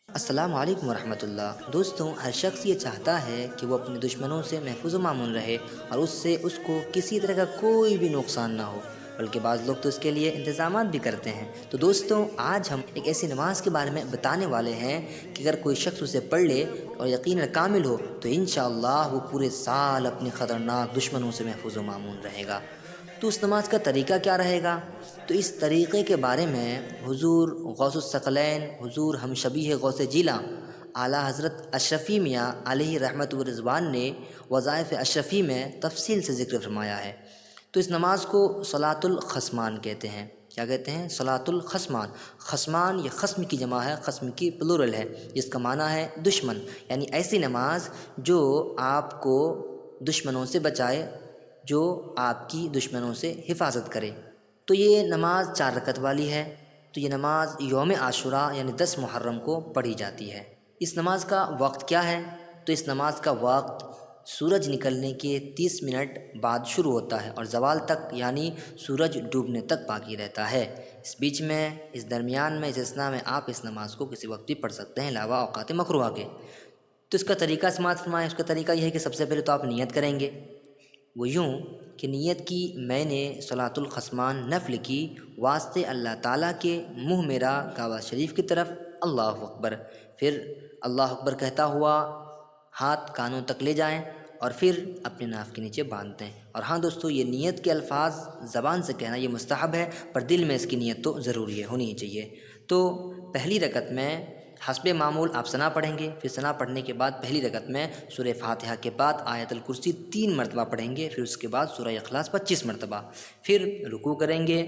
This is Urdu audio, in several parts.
السلام علیکم ورحمۃ اللہ دوستوں، ہر شخص یہ چاہتا ہے کہ وہ اپنے دشمنوں سے محفوظ و معمون رہے اور اس کو کسی طرح کا کوئی بھی نقصان نہ ہو، بلکہ بعض لوگ تو اس کے لیے انتظامات بھی کرتے ہیں۔ تو دوستوں، آج ہم ایک ایسی نماز کے بارے میں بتانے والے ہیں کہ اگر کوئی شخص اسے پڑھ لے اور یقیناً کامل ہو تو انشاءاللہ وہ پورے سال اپنے خطرناک دشمنوں سے محفوظ و معمون رہے گا۔ تو اس نماز کا طریقہ کیا رہے گا؟ تو اس طریقے کے بارے میں حضور غوث الثقلین، حضور ہم شبیہ غوث جیلاں، اعلیٰ حضرت اشرفی میاں علیہ رحمت و رضوان نے وظائف اشرفی میں تفصیل سے ذکر فرمایا ہے۔ تو اس نماز کو صلاۃ الخصمان کہتے ہیں۔ کیا کہتے ہیں؟ صلاۃ الخصمان۔ خصمان یہ خصم کی جمع ہے، خصم کی پلورل ہے، جس کا معنی ہے دشمن، یعنی ایسی نماز جو آپ کو دشمنوں سے بچائے، جو آپ کی دشمنوں سے حفاظت کرے۔ تو یہ نماز 4 رکعت والی ہے۔ تو یہ نماز یوم عاشوراء یعنی 10 محرم کو پڑھی جاتی ہے۔ اس نماز کا وقت کیا ہے؟ تو اس نماز کا وقت سورج نکلنے کے 30 منٹ بعد شروع ہوتا ہے اور زوال تک یعنی سورج ڈوبنے تک باقی رہتا ہے۔ اس بیچ میں، اس درمیان میں، اس اثناء میں آپ اس نماز کو کسی وقت بھی پڑھ سکتے ہیں علاوہ اوقات مکروہ کے۔ تو اس کا طریقہ سماعت فرمائیں۔ اس کا طریقہ یہ ہے کہ سب سے پہلے تو آپ نیت کریں گے، وہ یوں کہ نیت کی میں نے صلاۃ الخصمان نفل کی واسطے اللہ تعالیٰ کے، منہ میرا کعبہ شریف کی طرف، اللہ اکبر، پھر اللہ اکبر کہتا ہوا ہاتھ کانوں تک لے جائیں اور پھر اپنے ناف کے نیچے باندھ دیں۔ اور ہاں دوستو، یہ نیت کے الفاظ زبان سے کہنا یہ مستحب ہے، پر دل میں اس کی نیت تو ضروری ہے، ہونی ہی چاہیے۔ تو پہلی رکعت میں حسب معمول آپ ثنا پڑھیں گے، پھر ثنا پڑھنے کے بعد پہلی رکعت میں سورہ فاتحہ کے بعد آیت الکرسی 3 مرتبہ پڑھیں گے، پھر اس کے بعد سورہ اخلاص 25 مرتبہ، پھر رکوع کریں گے،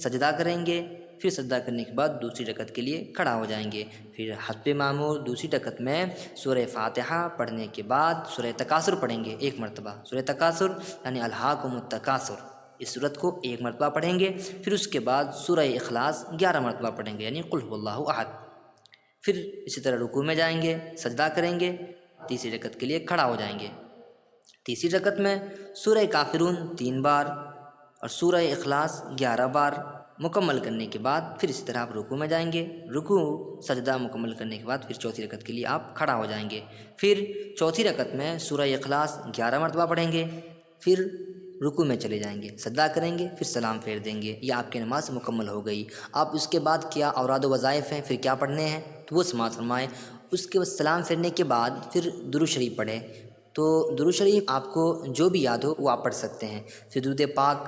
سجدہ کریں گے، پھر سجدہ کرنے کے بعد دوسری رکعت کے لیے کھڑا ہو جائیں گے، پھر حسب معمول دوسری رکعت میں سورہ فاتحہ پڑھنے کے بعد سورہ تکاثر پڑھیں گے 1 مرتبہ۔ سورہ تکاثر یعنی الہاکم التکاثر، اس سورت کو 1 مرتبہ پڑھیں گے، پھر اس کے بعد سورہ اخلاص 11 مرتبہ پڑھیں گے یعنی قل هو اللہ احد۔ پھر اسی طرح رکوع میں جائیں گے، سجدہ کریں گے، تیسری رکعت کے لیے کھڑا ہو جائیں گے۔ تیسری رکعت میں سورہ کافرون 3 بار اور سورہ اخلاص 11 بار مکمل کرنے کے بعد پھر اسی طرح آپ رکوع میں جائیں گے، رکوع سجدہ مکمل کرنے کے بعد پھر چوتھی رکعت کے لیے آپ کھڑا ہو جائیں گے، پھر چوتھی رکعت میں سورہ اخلاص 11 مرتبہ پڑھیں گے، پھر رکوع میں چلے جائیں گے، سجدہ کریں گے، پھر سلام پھیر دیں گے۔ یہ آپ کی نماز مکمل ہو گئی۔ آپ اس کے بعد کیا اوراد و وظائف ہیں، پھر کیا پڑھنے ہیں تو وہ سماعت فرمائیں۔ اس کے بعد سلام پھیرنے کے بعد پھر درود شریف پڑھیں۔ تو درود شریف آپ کو جو بھی یاد ہو وہ آپ پڑھ سکتے ہیں۔ پھر درود پاک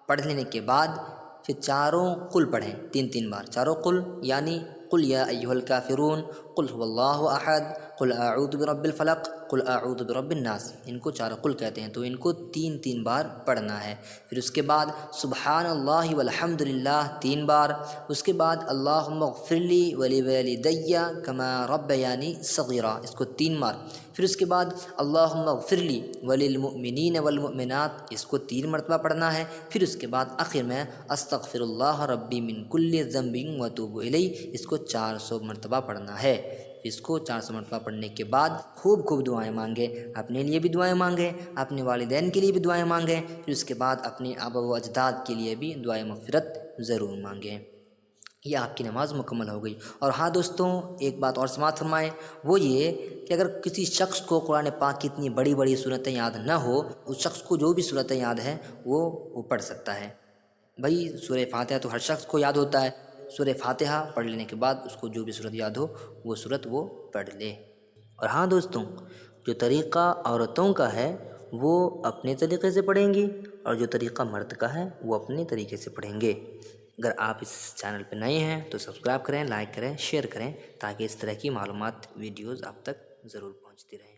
پڑھ لینے کے بعد پھر چاروں قل پڑھیں 3 بار، چاروں قل یعنی قل یا ایھا الکافرون، قل هو اللہ احد، قل اعوذ برب الفلق، قل اعوذ برب الناس، ان کو چاروں قل کہتے ہیں، تو ان کو 3 بار پڑھنا ہے۔ پھر اس کے بعد سبحان اللہ والحمد للہ 3 بار، اس کے بعد اللہم اغفر لی ولوالدی کما ربیانی صغیرا، اس کو 3 بار۔ پھر اس کے بعد اللہم اغفر لی وللمؤمنین والمؤمنات، اس کو 3 مرتبہ پڑھنا ہے۔ پھر اس کے بعد آخر میں استغفر اللہ ربی من کل ذنب واتوب الیہ، اس کو 400 مرتبہ پڑھنا ہے۔ اس کو 400 مرتبہ پڑھنے کے بعد خوب دعائیں مانگیں، اپنے لیے بھی دعائیں مانگیں، اپنے والدین کے لیے بھی دعائیں مانگیں، پھر اس کے بعد اپنے آبا و اجداد کے لیے بھی دعائیں مغفرت ضرور مانگیں۔ یہ آپ کی نماز مکمل ہو گئی۔ اور ہاں دوستوں، ایک بات اور سماعت فرمائیں، وہ یہ کہ اگر کسی شخص کو قرآن پاک کی اتنی بڑی صورتیں یاد نہ ہو، اس شخص کو جو بھی صورتیں یاد ہیں وہ پڑھ سکتا ہے۔ بھائی سورہ فاتحہ تو ہر شخص کو یاد ہوتا ہے، سورہ فاتحہ پڑھ لینے کے بعد اس کو جو بھی صورت یاد ہو وہ صورت وہ پڑھ لے۔ اور ہاں دوستوں، جو طریقہ عورتوں کا ہے وہ اپنے طریقے سے پڑھیں گی اور جو طریقہ مرد کا ہے وہ اپنے طریقے سے پڑھیں گے۔ اگر آپ اس چینل پہ نئے ہیں تو سبسکرائب کریں، لائک کریں، شیئر کریں، تاکہ اس طرح کی معلومات ویڈیوز آپ تک ضرور پہنچتی رہیں۔